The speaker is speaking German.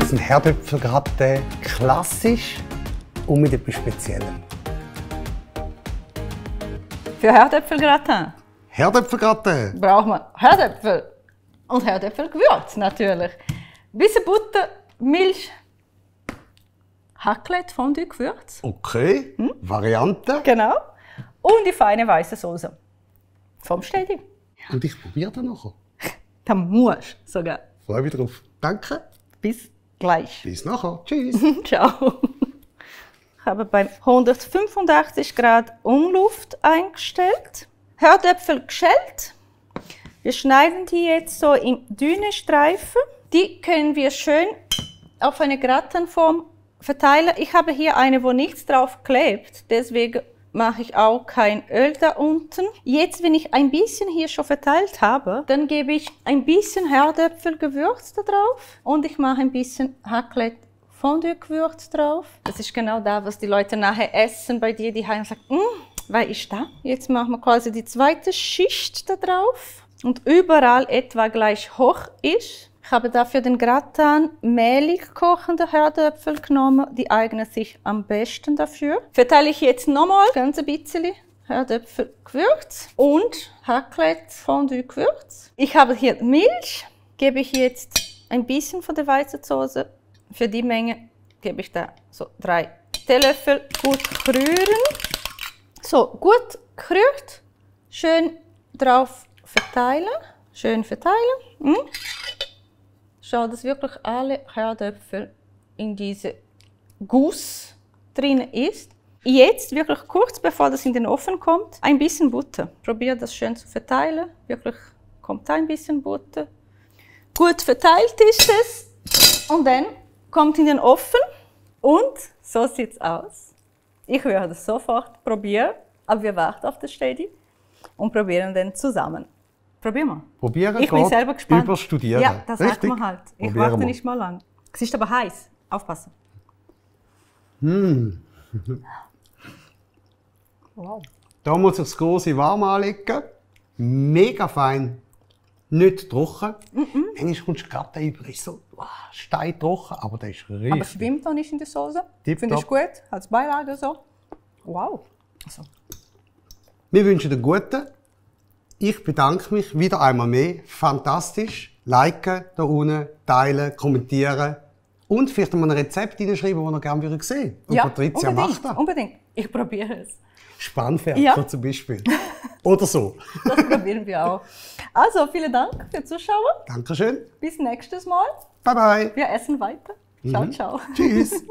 jetzt ein Herdöpfelgratin, klassisch und mit etwas Speziellem. Für Herdöpfelgratin Herdöpfelgratin? braucht man Herdöpfel und Herdöpfelgewürz natürlich. Ein bisschen Butter, Milch, Raclette, Fondue, Gewürz. Okay, Variante. Genau. Und die feine weiße Soße. Vom Städti. Und ich probiere dann nachher. Da musst du sogar. Freue mich drauf. Danke. Bis gleich. Bis nachher. Tschüss. Ciao. Ich habe bei 185 Grad Umluft eingestellt. Herdöpfel geschält. Wir schneiden die jetzt so in dünne Streifen. Die können wir schön auf eine Gratinform verteilen. Ich habe hier eine, wo nichts drauf klebt. Deswegen mache ich auch kein Öl da unten. Jetzt, wenn ich ein bisschen hier schon verteilt habe, dann gebe ich ein bisschen Herdöpfelgewürz da drauf und ich mache ein bisschen Raclette Fondue-Gewürz drauf. Das ist genau da, was die Leute nachher essen bei dir, die haben gesagt, was ist das? Jetzt machen wir quasi die zweite Schicht da drauf und überall etwa gleich hoch ist. Ich habe dafür den Gratin mehlig kochende Herdöpfel genommen, die eignen sich am besten dafür. Verteile ich jetzt nochmal ganz ein bisschen Herdöpfelgewürz und Raclette Fondue Gewürz. Ich habe hier Milch, gebe ich jetzt ein bisschen von der weißen Soße. Für die Menge gebe ich da so 3 Teelöffel gut rühren. So, gut gerührt, schön drauf verteilen, schön verteilen. Schau, dass wirklich alle Herdöpfel in diese Guss drin ist. Jetzt, wirklich kurz bevor das in den Ofen kommt, ein bisschen Butter. Probier das schön zu verteilen. Wirklich kommt ein bisschen Butter. Gut verteilt ist es. Und dann kommt in den Ofen. Und so sieht es aus. Ich werde das sofort probieren, aber wir warten auf das Städti und probieren dann zusammen. Probieren wir. Probieren ich bin selber gespannt. Überstudieren. Ja, das sagt Richtig? man halt. Ich Probieren warte wir. nicht mal lang. Es ist aber heiß. Aufpassen. Wow. Da muss ich das große warm anlegen. Mega fein. Nicht trocken. Manchmal kommst du gerade über, ist so steintrocken, aber der ist riesig. Aber schwimmt doch nicht in der Soße. Tipptopp. Finde ich gut. Als Beilage so. Wow. Also. Wir wünschen dir guten. Ich bedanke mich wieder einmal mehr. Fantastisch. Liken da unten, teilen, kommentieren und vielleicht mal ein Rezept hineinschreiben, das ihr gerne sehen würdet. Und Ja, Patricia macht das. unbedingt. Ich probiere es. Spanferkel Ja. zum Beispiel. Oder so. Das probieren wir auch. Also, vielen Dank für Zuschauen. Dankeschön. Bis nächstes Mal. Bye bye. Wir essen weiter. Ciao, ciao. Tschüss.